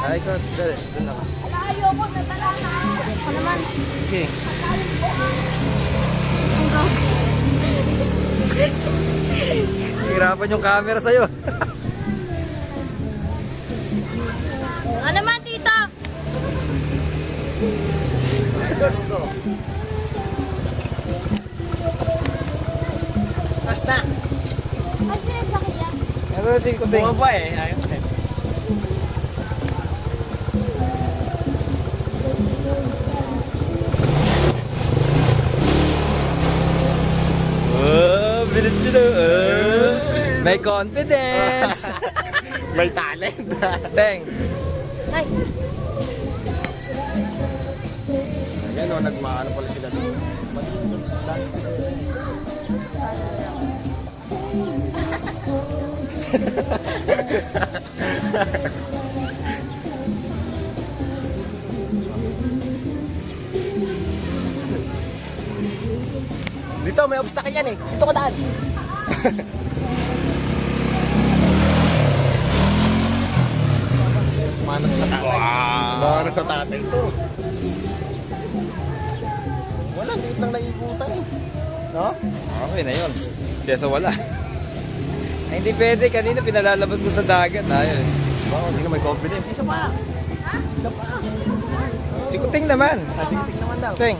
Ay, ko. Doon ako. Alayo ko, natala na. Ako naman. Okay. Hirapan yung camera sa'yo. Ano naman, tita? Basta. Kasi laki yan. Ito si Kuting. Bumaba eh. Ayun eh. Oh, bilis nyo na. May confidence. May talent. Teng. Ay, Ayan o, nagmaano pala sila doon. Malinis sa dance. Dito, may obstacle yan eh. Dito ka daan. Manok sa tatay. Wow. Manok sa tatay ito. Wala, liit lang naikutan eh. No? Okay na yun. Kesa wala. Ay, hindi pwede. Kanina pinalalabas ko sa dagat. Ayun. Oo, hindi na may confidence. Isa pa. Si Kuting naman. Tingnan naman daw. Teng.